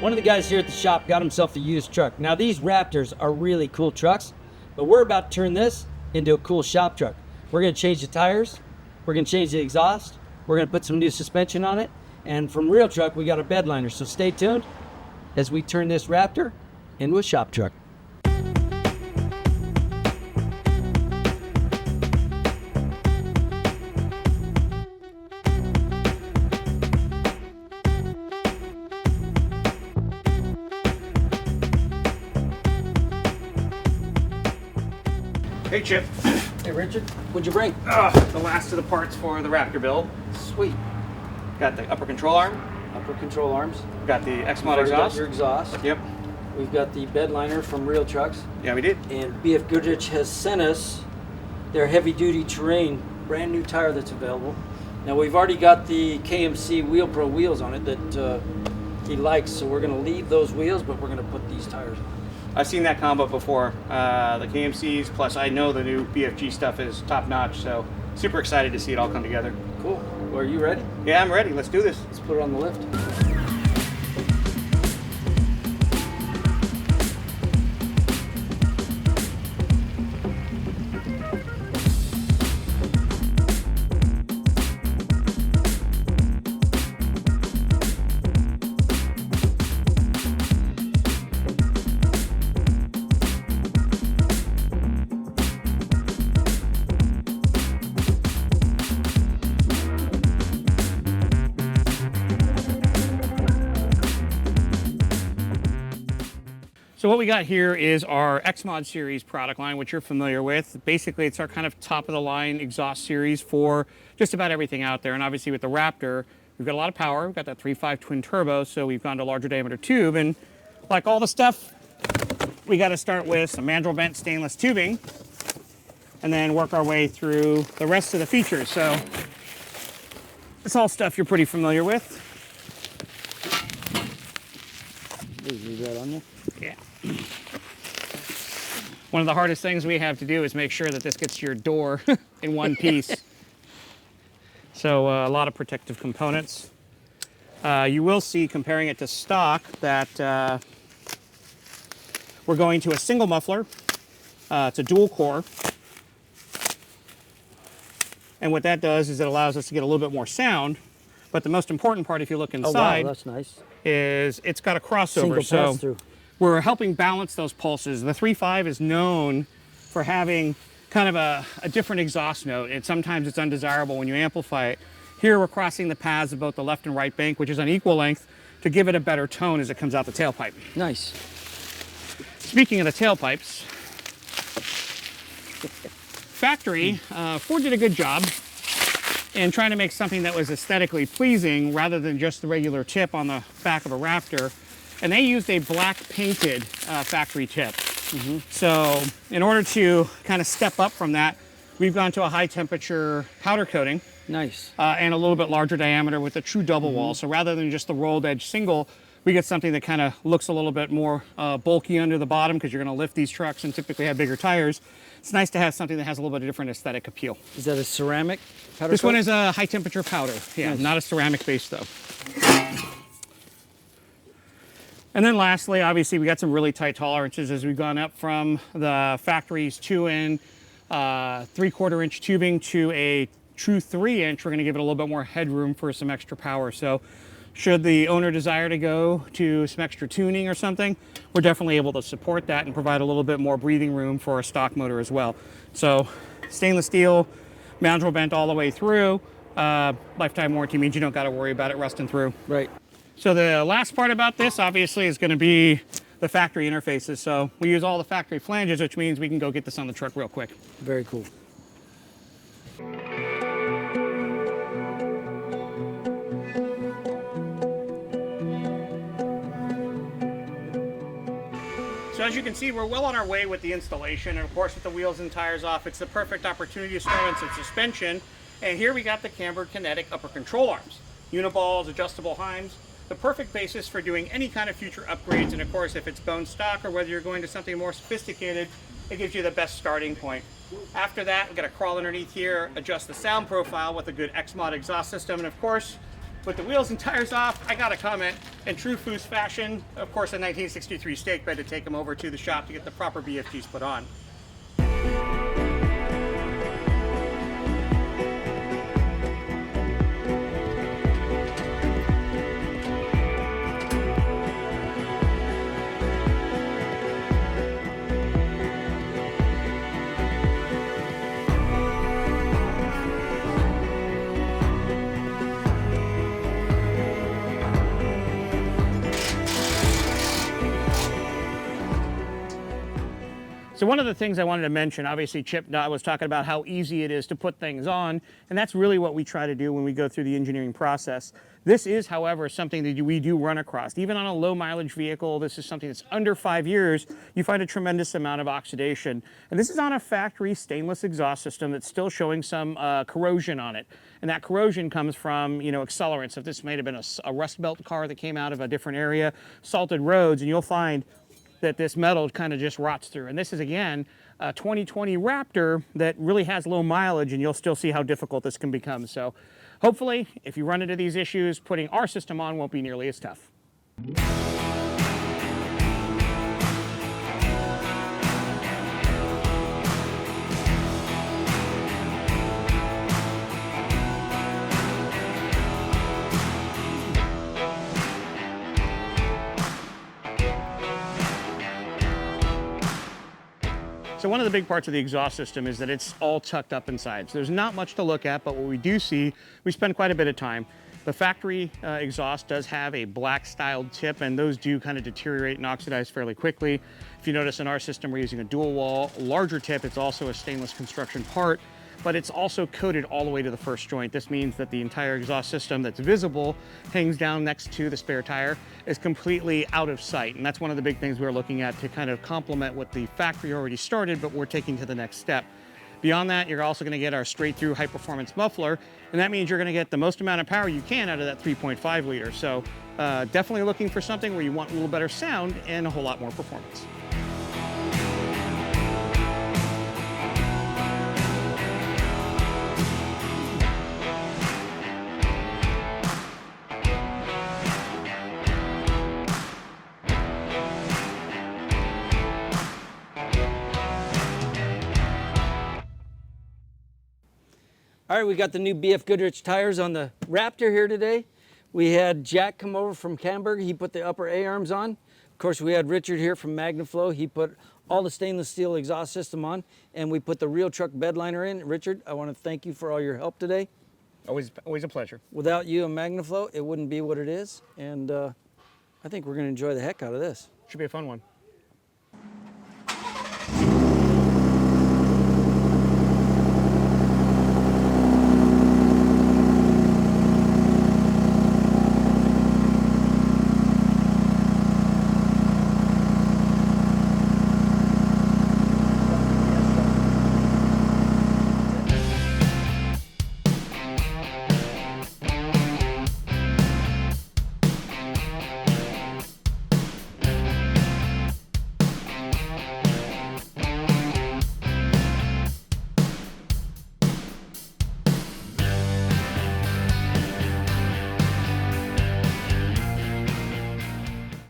One of the guys here at the shop got himself a used truck. Now these Raptors are really cool trucks, but we're about to turn this into a cool shop truck. We're gonna change the tires, we're gonna change the exhaust, we're gonna put some new suspension on it, and from Real Truck we got a bed liner, so stay tuned as we turn this Raptor into a shop truck. Hey Chip. Hey Richard, what'd you bring? The last of the parts for the Raptor build. Sweet. Got the upper control arm. Upper control arms. Got the X-Mod We've got exhaust. your exhaust. Yep. We've got the bed liner from Real Trucks. Yeah, we did. And BF Goodrich has sent us their heavy duty terrain brand new tire that's available. Now we've already got the KMC Wheel Pro wheels on it that he likes, so we're going to leave those wheels, but we're going to put these tires on. I've seen that combo before. The KMCs, plus I know the new BFG stuff is top notch, so super excited to see it all come together. Cool. Well, are you ready? Yeah, I'm ready. Let's do this. Let's put it on the lift. So what we got here is our X-Mod series product line, which you're familiar with. Basically, it's our kind of top of the line exhaust series for just about everything out there. And obviously with the Raptor, we've got a lot of power. We've got that 3.5 twin turbo, so we've gone to larger diameter tube. And like all the stuff, we got to start with some mandrel bent stainless tubing and then work our way through the rest of the features. So it's all stuff you're pretty familiar with. Leave that on there. Yeah. One of the hardest things we have to do is make sure that this gets to your door in one piece. So a lot of protective components. You will see, comparing it to stock, that we're going to a single muffler. It's a dual core. And what that does is it allows us to get a little bit more sound. But the most important part, if you look inside, oh, wow, that's nice. is it's got a crossover. Single so pass-through. we're helping balance those pulses. The 3.5 is known for having kind of a different exhaust note. Sometimes it's undesirable when you amplify it. Here we're crossing the paths of both the left and right bank, which is on equal length, to give it a better tone as it comes out the tailpipe. Nice. Speaking of the tailpipes, factory, Ford did a good job in trying to make something that was aesthetically pleasing rather than just the regular tip on the back of a Raptor. And they used a black painted factory tip. So in order to kind of step up from that, we've gone to a high temperature powder coating. Nice. And a little bit larger diameter with a true double wall. So rather than just the rolled edge single, we get something that kind of looks a little bit more bulky under the bottom because you're going to lift these trucks and typically have bigger tires. It's nice to have something that has a little bit of different aesthetic appeal. Is that a ceramic powder This coat? one is a high temperature powder. Yeah, Nice. Not a ceramic base though. And then lastly, obviously we got some really tight tolerances as we've gone up from the factory's 2-in 3/4 inch tubing to a true 3-inch. We're going to give it a little bit more headroom for some extra power. So should the owner desire to go to some extra tuning or something, we're definitely able to support that and provide a little bit more breathing room for a stock motor as well. So stainless steel, mandrel bent all the way through. Lifetime warranty means you don't got to worry about it rusting through. Right. So the last part about this obviously is going to be the factory interfaces. So we use all the factory flanges, which means we can go get this on the truck real quick. Very cool. So as you can see, we're well on our way with the installation. And of course, with the wheels and tires off, it's the perfect opportunity to start on some suspension. And here we got the cambered kinetic upper control arms. Uniballs, adjustable heims, the perfect basis for doing any kind of future upgrades. And of course, if it's bone stock or whether you're going to something more sophisticated, it gives you the best starting point. After that, we're gonna crawl underneath here, adjust the sound profile with a good X-Mod exhaust system. And of course, With the wheels and tires off, I got a comment in true Foose fashion, of course a 1963 stake bed to take them over to the shop to get the proper BFGs put on. So one of the things I wanted to mention, obviously Chip was talking about how easy it is to put things on, and that's really what we try to do when we go through the engineering process. This is, however, something that we do run across. Even on a low mileage vehicle, this is something that's under 5 years, you find a tremendous amount of oxidation. And this is on a factory stainless exhaust system that's still showing some corrosion on it. And that corrosion comes from, accelerants. If this might have been a Rust Belt car that came out of a different area, salted roads, and you'll find that this metal kind of just rots through. And this is, again, a 2020 Raptor that really has low mileage, and you'll still see how difficult this can become. So hopefully, if you run into these issues, putting our system on won't be nearly as tough. So one of the big parts of the exhaust system is that it's all tucked up inside. So there's not much to look at, but what we do see, we spend quite a bit of time. The factory exhaust does have a black styled tip, and those do kind of deteriorate and oxidize fairly quickly. If you notice in our system, we're using a dual wall, larger tip. It's also a stainless construction part, but it's also coated all the way to the first joint. This means that the entire exhaust system that's visible, hangs down next to the spare tire, is completely out of sight. And that's one of the big things we're looking at to kind of complement what the factory already started, but we're taking to the next step. Beyond that, you're also gonna get our straight through high performance muffler, and that means you're gonna get the most amount of power you can out of that 3.5 liter. So definitely looking for something where you want a little better sound and a whole lot more performance. All right, we got the new BF Goodrich tires on the Raptor here today. We had Jack come over from Camberg. He put the upper A-arms on. Of course, we had Richard here from MagnaFlow. He put all the stainless steel exhaust system on, and we put the real truck bed liner in. Richard, I want to thank you for all your help today. Always a pleasure. Without you and MagnaFlow, it wouldn't be what it is, and I think we're going to enjoy the heck out of this. Should be a fun one.